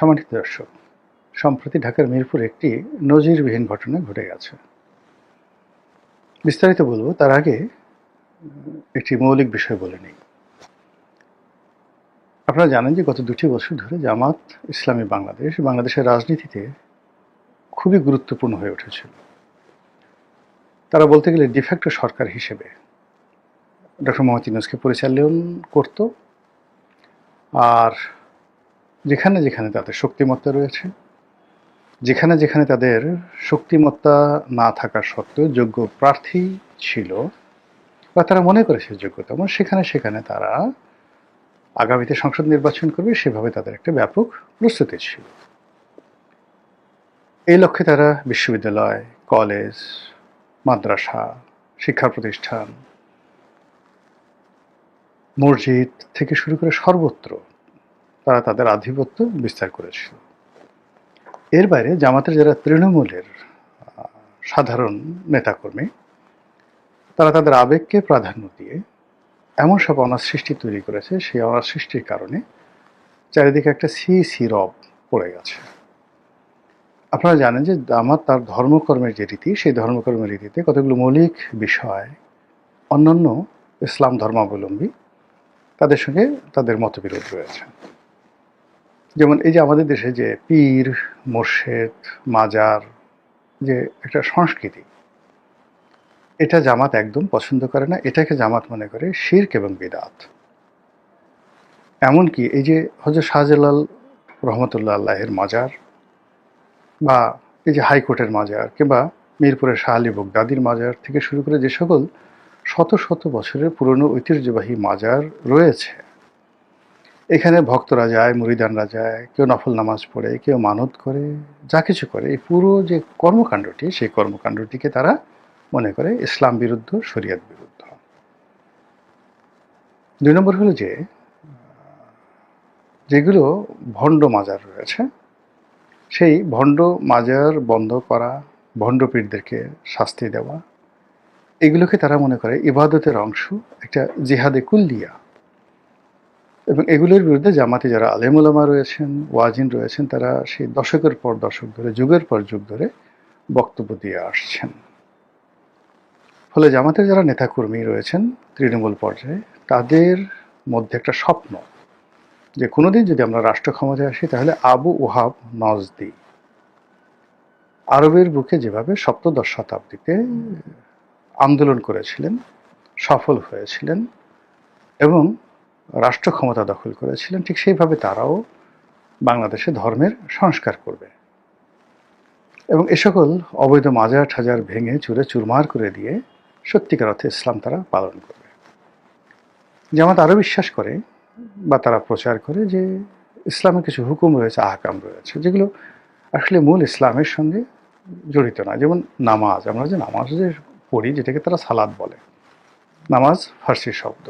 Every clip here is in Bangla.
সম্মানিত দর্শক, সম্প্রতি ঢাকার মিরপুরে একটি নজিরবিহীন ঘটনা ঘটে গেছে। বিস্তারিত বলবো তার আগে একটি মৌলিক বিষয় বলে নিই। আপনারা জানেন যে গত ২টি বছর ধরে জামাত ইসলামী বাংলাদেশের রাজনীতিতে খুবই গুরুত্বপূর্ণ হয়ে উঠেছিল। তারা বলতে গেলে ডিফ্যাক্টো সরকার হিসেবে ডক্টর মোহাম্মদ ইউনূসকে পরিচালন করত। আর যেখানে যেখানে তাদের শক্তিমত্তা রয়েছে, যেখানে যেখানে তাদের শক্তিমত্তা না থাকা সত্ত্বেও যোগ্য প্রার্থী ছিল বা তারা মনে করেছে যোগ্যতম, সেখানে সেখানে তারা আগামীতে সংসদ নির্বাচন করবে, সেভাবে তাদের একটা ব্যাপক প্রস্তুতি ছিল। এই লক্ষ্যে তারা বিশ্ববিদ্যালয়, কলেজ, মাদ্রাসা, শিক্ষা প্রতিষ্ঠান, মসজিদ থেকে শুরু করে সর্বত্র তারা তাদের আধিপত্য বিস্তার করেছিল। এর বাইরে জামাতের যারা তৃণমূলের সাধারণ নেতাকর্মী, তারা তাদের আবেগকে প্রাধান্য দিয়ে এমন সব অনার সৃষ্টি তৈরি করেছে, সেই অনার সৃষ্টির কারণে চারিদিকে একটা সি রব পড়ে গেছে। আপনারা জানেন যে জামাত তার ধর্মকর্মের যে রীতি, সেই ধর্মকর্মের রীতিতে কতগুলো মৌলিক বিষয় অন্যান্য ইসলাম ধর্মাবলম্বী তাদের সঙ্গে তাদের মতবিরোধ রয়েছে। যেমন এই যে আমাদের দেশে যে পীর, মোর্শেদ, মাজার যে একটা সংস্কৃতি, এটা জামাত একদম পছন্দ করে না। এটাকে জামাত মনে করে শিরক এবং বিদআত। এমনকি এই যে হযরত শাহজালাল রহমতুল্লাহ আল্লাহের মাজার, বা এই যে হাইকোর্টের মাজার, কিংবা মিরপুরের শাহ আলী বগদাদির মাজার থেকে শুরু করে যে সকল শত শত বছরের পুরনো ঐতিহ্যবাহী মাজার রয়েছে, এখানে ভক্তরা যায়, মুরিদানরা যায়, কেউ নফল নামাজ পড়ে, কেউ মানত করে, যা কিছু করে, এই পুরো যে কর্মকাণ্ডটি, সেই কর্মকাণ্ডটিকে তারা মনে করে ইসলাম বিরুদ্ধ, শরিয়ত বিরুদ্ধ। ২ নম্বর হলো যে যেগুলো ভণ্ড মাজার রয়েছে, সেই ভণ্ড মাজার বন্ধ করা, ভণ্ড পীরদেরকে শাস্তি দেওয়া, এগুলোকে তারা মনে করে ইবাদতের অংশ, একটা জিহাদে কুল্লিয়া। এবং এগুলোর বিরুদ্ধে জামাতে যারা আলেম ওলামা রয়েছেন, ওয়াজিন রয়েছেন, তারা সেই দশকের পর দশক ধরে, যুগের পর যুগ ধরে বক্তব্য দিয়ে আসছেন। ফলে জামাতের যারা নেতাকর্মী রয়েছেন তৃণমূল পর্যায়ে, তাদের মধ্যে একটা স্বপ্ন যে কোনোদিন যদি আমরা রাষ্ট্র ক্ষমতায় আসি, তাহলে আবু ওহাব নজদি আরবের বুকে যেভাবে সপ্তদশ শতাব্দীতে আন্দোলন করেছিলেন, সফল হয়েছিলেন এবং রাষ্ট্র ক্ষমতা দখল করেছিলেন, ঠিক সেইভাবে তারাও বাংলাদেশে ধর্মের সংস্কার করবে এবং এ সকল অবৈধ মাজার ঠাজার ভেঙে চুরে চুরমার করে দিয়ে সত্যিকার অর্থে ইসলাম তারা পালন করবে। জামাত আরও বিশ্বাস করে বা তারা প্রচার করে যে ইসলামের কিছু হুকুম রয়েছে, আহকাম রয়েছে, যেগুলো আসলে মূল ইসলামের সঙ্গে জড়িত না। যেমন নামাজ, আমরা যে নামাজ যে পড়ি, যেটাকে তারা সালাত বলে, নামাজ ফার্সি শব্দ।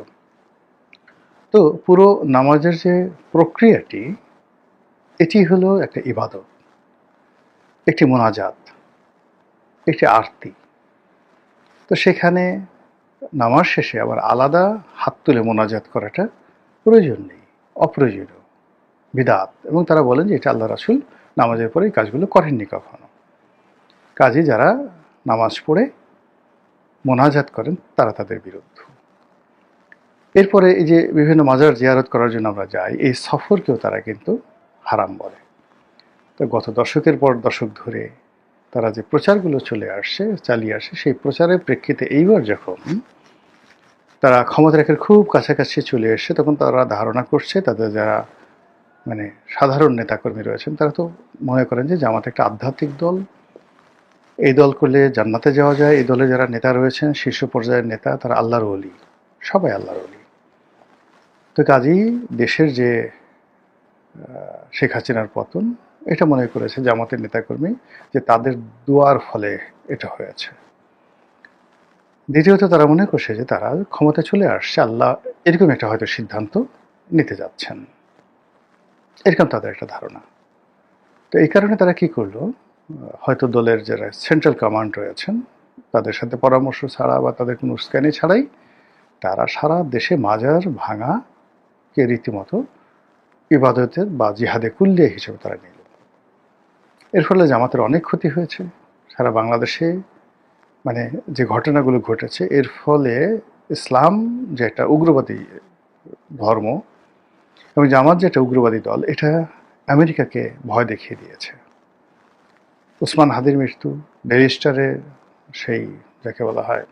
তো পুরো নামাজের যে প্রক্রিয়াটি, এটি হলো একটা ইবাদত, একটি মোনাজাত, একটি আরতি। তো সেখানে নামাজ শেষে আবার আলাদা হাত তুলে মোনাজাত করাটা প্রয়োজন নেই, অপ্রয়োজনীয়, বিদআত। এবং তারা বলেন যে এটা আল্লাহ রাসূল নামাজের পরে এই কাজগুলো করেননি কখনো। কাজে যারা নামাজ পড়ে মোনাজাত করেন, তারা তাদের বিরুদ্ধ। এরপরে এই যে বিভিন্ন মাজার জিয়ারত করার জন্য আমরা যাই, এই সফরকেও তারা কিন্তু হারাম বলে। তো গত দশকের পর দশক ধরে তারা যে প্রচারগুলো চালিয়ে আসে, সেই প্রচারের প্রেক্ষিতে এইবার যখন তারা ক্ষমতা রেখার খুব কাছাকাছি চলে এসে, তখন তারা ধারণা করছে, তাদের যারা মানে সাধারণ নেতাকর্মী রয়েছেন, তারা তো মনে করেন যে জামাত একটা আধ্যাত্মিক দল, এই দল করলে জান্নাতে যাওয়া যায়। এই দলে যারা নেতা রয়েছেন, শীর্ষ পর্যায়ের নেতা, তারা আল্লাহর ওলি, সবাই আল্লাহর ওলি। তো কাজেই দেশের যে শেখ হাসিনার পতন, এটা মনে করেছে জামাতের নেতাকর্মী যে তাদের দোয়ার ফলে এটা হয়েছে। দ্বিতীয়ত তারা মনে করছে যে তারা ক্ষমতা চলে আসছে, আল্লাহ এরকম একটা হয়তো সিদ্ধান্ত নিতে যাচ্ছেন, এরকম তাদের একটা ধারণা। তো এই কারণে তারা কি করলো, হয়তো দলের যারা সেন্ট্রাল কমান্ড রয়েছেন, তাদের সাথে পরামর্শ ছাড়া বা তাদের কোনো উস্কানি ছাড়াই তারা সারা দেশে মাজার ভাঙাকে রীতিমতো ইবাদতের বা জিহাদে কুল্লিয়া হিসেবে তারা নিল। এর ফলে জামাতের অনেক ক্ষতি হয়েছে সারা বাংলাদেশে। মানে যে ঘটনাগুলো ঘটেছে এর ফলে ইসলাম যে একটা উগ্রবাদী ধর্ম এবং জামাত যে একটা উগ্রবাদী দল, এটা আমেরিকাকে ভয় দেখিয়ে দিয়েছে। উসমান হাদির মৃত্যু, ব্যারিস্টারের সেই যাকে বলা হয়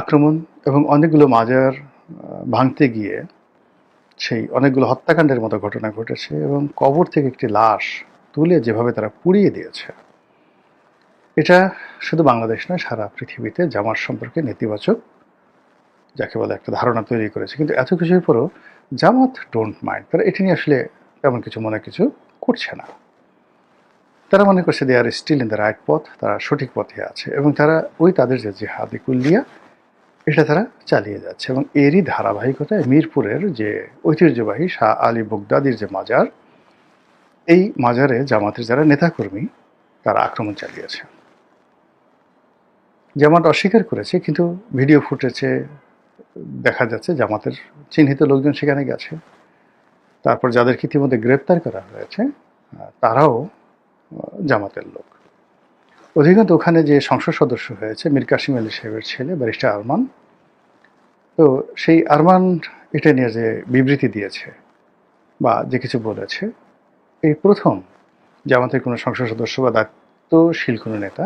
আক্রমণ, এবং অনেকগুলো মাজার ভাঙতে গিয়ে সেই অনেকগুলো হত্যাকাণ্ডের মতো ঘটনা ঘটেছে, এবং কবর থেকে একটি লাশ তুলে যেভাবে তারা পুড়িয়ে দিয়েছে, এটা শুধু বাংলাদেশ নয়, সারা পৃথিবীতে জামাত সম্পর্কে নেতিবাচক যাকে বলে একটা ধারণা তৈরি করেছে। কিন্তু এত কিছুর পরও জামাত ডোন্ট মাইন্ড, তারা এটা নিয়ে আসলে তেমন কিছু করছে না। তারা মনে করছে দে আর স্টিল ইন দ্য রাইট পথ, তারা সঠিক পথে আছে, এবং তারা তাদের যে জিহাদি কুল্লিয়া এটা তারা চালিয়ে যাচ্ছে। এবং এরই ধারাবাহিকতায় মিরপুরের যে ঐতিহ্যবাহী শাহ আলী বগদাদির যে মাজার, এই মাজারে জামাতের যারা নেতাকর্মী তারা আক্রমণ চালিয়েছে। জামাত অস্বীকার করেছে, কিন্তু ভিডিও ফুটেজে দেখা যাচ্ছে জামাতের চিহ্নিত লোকজন সেখানে গেছে। তারপর যাদেরকে ইতিমধ্যে গ্রেপ্তার করা হয়েছে তারাও জামাতের লোক। অধিকাংশ ওখানে যে সংসদ সদস্য হয়েছে মীর কাসিম আলী সাহেবের ছেলে ব্যারিস্টার আরমান, তো সেই আরমান এটা নিয়ে যে বিবৃতি দিয়েছে বা যে কিছু বলেছে, এই প্রথম জামাতের কোনো সংসদ সদস্য বা দায়িত্বশীল কোনো নেতা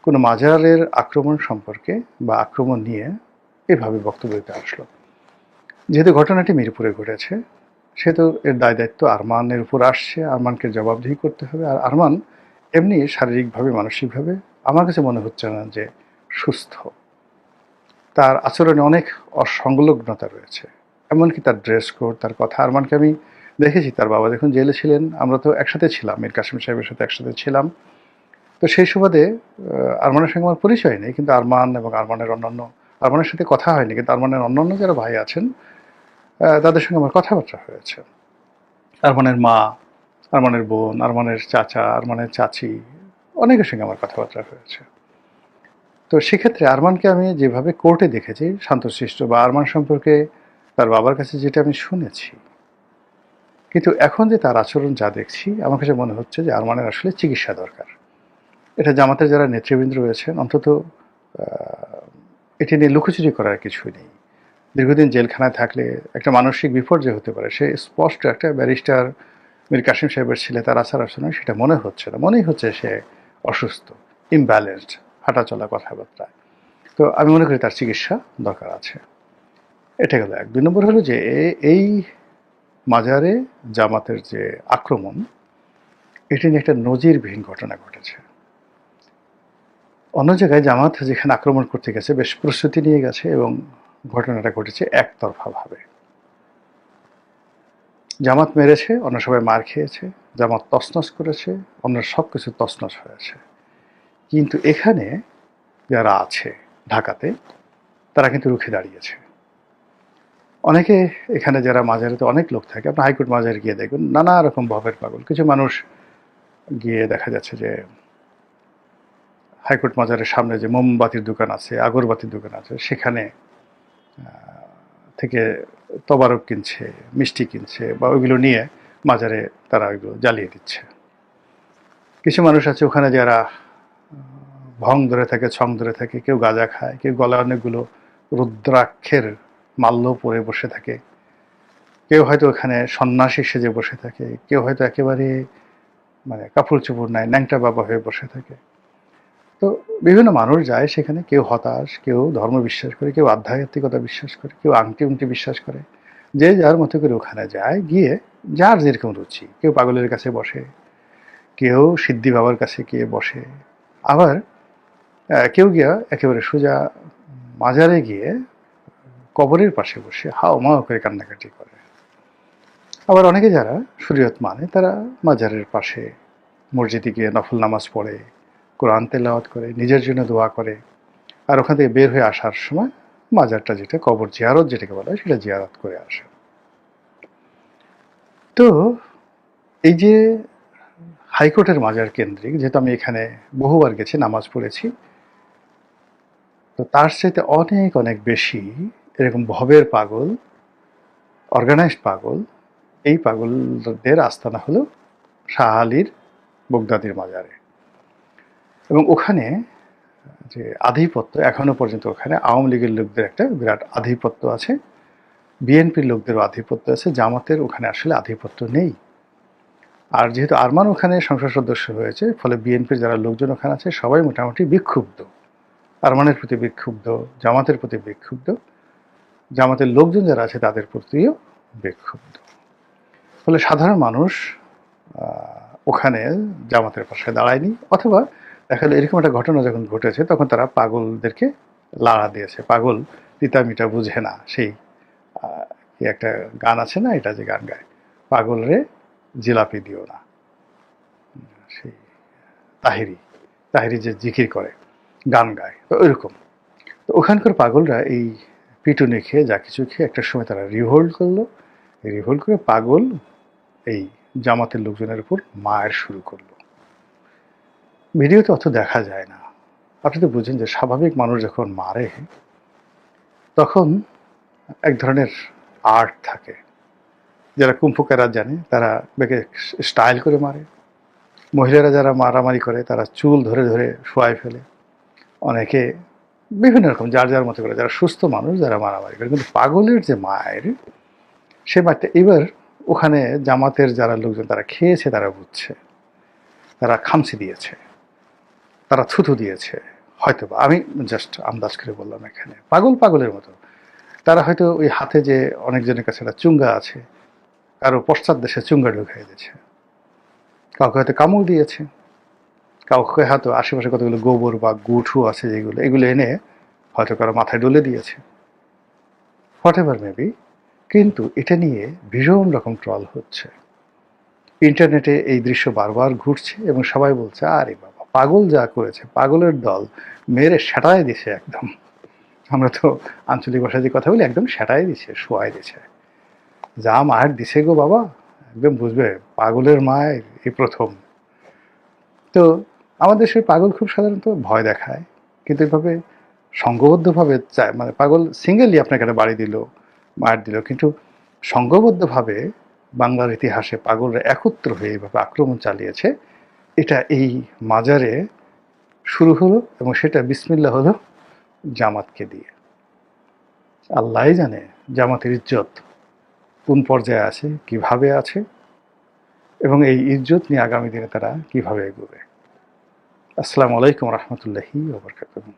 কোনো মাজারের আক্রমণ সম্পর্কে বা আক্রমণ নিয়ে এভাবে বক্তব্য দিতে আসলো। যেহেতু ঘটনাটি মিরপুরে ঘটেছে, সেহেতু এর দায় দায়িত্ব আরমানের উপর আসছে, আরমানকে জবাবদিহি করতে হবে। আর আরমান এমনি শারীরিকভাবে মানসিকভাবে আমার কাছে মনে হচ্ছে না যে সুস্থ। তার আচরণে অনেক অসংলগ্নতা রয়েছে, এমনকি তার ড্রেস কোড, তার কথা। আরমানকে আমি দেখেছি, তার বাবা যখন জেলে ছিলেন আমরা তো একসাথে ছিলাম, মীর কাসিম সাহেবের সাথে একসাথে ছিলাম। তো সেই সুবাদে আরমানের সঙ্গে আমার পরিচয় নেই, কিন্তু আরমান এবং আরমানের সাথে কথা হয়নি, কিন্তু আরমানের অন্যান্য যারা ভাই আছেন তাদের সঙ্গে আমার কথাবার্তা হয়েছে। আরমানের মা, আরমানের বোন, আরমানের চাচা, আরমানের চাচি, অনেকের সঙ্গে আমার কথাবার্তা হয়েছে। তো সেক্ষেত্রে আরমানকে আমি যেভাবে কোর্টে দেখেছি শান্তশিষ্ট, বা আরমান সম্পর্কে তার বাবার কাছে যেটা আমি শুনেছি, কিন্তু এখন যে তার আচরণ যা দেখছি আমার কাছে মনে হচ্ছে যে আরমানের আসলে চিকিৎসা দরকার। এটা জামাতের যারা নেতৃবৃন্দ রয়েছেন অন্তত এটি নিয়ে লুকোচুরি করার কিছুই নেই। দীর্ঘদিন জেলখানায় থাকলে একটা মানসিক বিপর্যয় হতে পারে, সে স্পষ্ট একটা ব্যারিস্টার মীর কাসিম সাহেবের ছেলে, তার আচার আচরণ সেটা মনে হচ্ছে না, মনেই হচ্ছে সে অসুস্থ, ইমব্যালেন্সড, হাঁটাচলা, কথাবার্তা। তো আমি মনে করি তার চিকিৎসা দরকার আছে। এটা গেল এক। ২ নম্বর হলো যে এই মাজারে জামাতের যে আক্রমণ, এটি নিয়ে একটা নজিরবিহীন ঘটনা ঘটেছে। অন্য জায়গায় জামাত যেখানে আক্রমণ করতে গেছে বেশ প্রস্তুতি নিয়ে গেছে, এবং ঘটনাটা ঘটেছে একতরফাভাবে। জামাত মেরেছে, অন্য সবাই মার খেয়েছে, জামাত তছনছ করেছে, অন্য সব কিছু তছনছ হয়েছে। কিন্তু এখানে যারা আছে ঢাকাতে তারা কিন্তু রুখে দাঁড়িয়েছে। অনেকে এখানে যারা মাজারেতে অনেক লোক থাকে, আপনি হাইকোর্ট মাজারে গিয়ে দেখবেন নানা রকম ভবের পাগল। কিছু মানুষ গিয়ে দেখা যাচ্ছে যে হাইকোর্ট মাজারের সামনে যে মোমবাতির দোকান আছে, আগরবাতির দোকান আছে, সেখানে থেকে তবারক কিনছে, মিষ্টি কিনছে, বা ওইগুলো নিয়ে মাজারে তারা ওইগুলো জ্বালিয়ে দিচ্ছে। কিছু মানুষ আছে ওখানে যারা ভং ধরে থাকে, ছং ধরে থাকে, কেউ গাঁজা খায়, কেউ গলায় অনেকগুলো রুদ্রাক্ষের মাল্য পরে বসে থাকে, কেউ হয়তো ওখানে সন্ন্যাসী সেজে বসে থাকে, কেউ হয়তো একেবারে মানে কাপড় চোপড় নাই, ন্যাংটা বাবা হয়ে বসে থাকে। তো বিভিন্ন মানুষ যায় সেখানে, কেউ হতাশ, কেউ ধর্ম বিশ্বাস করে, কেউ আধ্যাত্মিকতা বিশ্বাস করে, কেউ আংটি উংটি বিশ্বাস করে। যে যার মতো করে ওখানে যায়, গিয়ে যার যেরকম রুচি, কেউ পাগলের কাছে বসে, কেউ সিদ্ধি বাবার কাছে গিয়ে বসে, আবার কেউ গিয়া একেবারে সোজা মাজারে গিয়ে কবরের পাশে বসে হাও মাও করে কান্নাকাটি করে। আবার অনেকে যারা শরীয়ত মানে তারা মাজারের পাশে মসজিদে গিয়ে নফল নামাজ পড়ে, কোরআন তেলাওয়াত করে, নিজের জন্য দোয়া করে, আর ওখান থেকে বের হয়ে আসার সময় মাজারটা, যেটা কবর জিয়ারত যেটাকে বলা হয়, সেটা জিয়ারত করে আসে। তো এই যে হাইকোর্টের মাজার কেন্দ্রিক, যেহেতু আমি এখানে বহুবার গেছি, নামাজ পড়েছি, তো তার চাইতে অনেক অনেক বেশি এরকম ভবের পাগল, অর্গানাইজড পাগল এই পাগলদের আস্তানা হলো শাহ আলীর বগদাদির মাজারে। এবং ওখানে যে আধিপত্য, এখনো পর্যন্ত ওখানে আওয়ামী লীগের লোকদের একটা বিরাট আধিপত্য আছে, বিএনপির লোকদেরও আধিপত্য আছে, জামাতের ওখানে আসলে আধিপত্য নেই। আর যেহেতু আরমান ওখানে সংসদ সদস্য হয়েছে, ফলে বিএনপির যারা লোকজন ওখানে আছে সবাই মোটামুটি বিক্ষুব্ধ, আরমানের প্রতি বিক্ষুব্ধ, জামাতের প্রতি বিক্ষুব্ধ, জামাতের লোকজন যারা আছে তাদের প্রতিও বিক্ষুব্ধ। ফলে সাধারণ মানুষ ওখানে জামাতের পাশে দাঁড়ায়নি, অথবা দেখা গেল এরকম একটা ঘটনা যখন ঘটেছে তখন তারা পাগলদেরকে লাড়া দিয়েছে। পাগল তিতা মিটা বুঝে না, সেই কি একটা গান আছে না, এটা যে গান গায়, পাগল রে জিলাপি দিও না, সেই তাহিরি যে জিকির করে, গান গায়, তো ওইরকম। তো ওখানকার পাগলরা এই পিটুনি খেয়ে, যা কিছু খেয়ে একটা সময় তারা রিভোল্ট করলো। রিভোল্ট করে পাগল এই জামাতের লোকজনের উপর মায়ের শুরু করলো। ভিডিওতে অত দেখা যায় না। আপনি তো বুঝেন যে স্বাভাবিক মানুষ যখন মারে তখন এক ধরনের আর্ট থাকে। যারা কুম্ফুকারা জানে তারা বেঁকে স্টাইল করে মারে। মহিলারা যারা মারামারি করে তারা চুল ধরে ধরে শোয়ায় ফেলে। অনেকে বিভিন্ন রকম যার যার মতো করে, যারা সুস্থ মানুষ যারা মারামারি করে। কিন্তু পাগলের যে মায়ের, সে মারটা এবার ওখানে জামাতের যারা লোকজন তারা খেয়েছে, তারা বুঝছে, তারা খামচি দিয়েছে, তারা থুথু দিয়েছে হয়তো বা, আমি জাস্ট আন্দাজ করে বললাম। এখানে পাগলের মতো তারা হয়তো ওই হাতে যে অনেকজনের কাছে একটা চুঙ্গা আছে, কারো পশ্চাৎ দেশে চুঙ্গা ঢুকিয়ে দিয়েছে, কাউকে হয়তো কামড় দিয়েছে, কাউকে হয়তো আশেপাশে কতগুলো গোবর বা গুঠু আছে এগুলো এনে হয়তো কারো মাথায় ডলে দিয়েছে, হোয়াট এভার মেবি। কিন্তু এটা নিয়ে ভীষণ রকম ট্রল হচ্ছে, ইন্টারনেটে এই দৃশ্য বারবার ঘুরছে এবং সবাই বলছে আরে বাবা, পাগল যা করেছে, পাগলের দল মেরে সেটাই দিছে একদম। আমরা তো আঞ্চলিক ভাষায় যে কথা বলি, একদম সেটাই দিছে, শোয়াই দিছে, যা মায়ের দিছে গো বাবা, একদম বুঝবে পাগলের মায়ের এই প্রথম। তো আমাদের সেই পাগল খুব সাধারণত ভয় দেখায়, কিন্তু এভাবে সংঘবদ্ধভাবে চায়, মানে পাগল সিঙ্গেলি আপনাকে একটা বাড়ি দিল, মার দিল, কিন্তু সংঘবদ্ধভাবে বাংলার ইতিহাসে পাগলরা একত্র হয়ে এইভাবে আক্রমণ চালিয়েছে, এটা এই মাজারে শুরু হলো এবং সেটা বিসমিল্লাহ হলো জামাতকে দিয়ে। আল্লাহই জানে জামাতের ইজ্জত কোন পর্যায়ে আছে, কিভাবে আছে, এবং এই ইজ্জত নিয়ে আগামী দিনে তারা কিভাবে এগোবে। আসসালামু আলাইকুম রহমতুল্লাহি ওয়া বারাকাতুহু।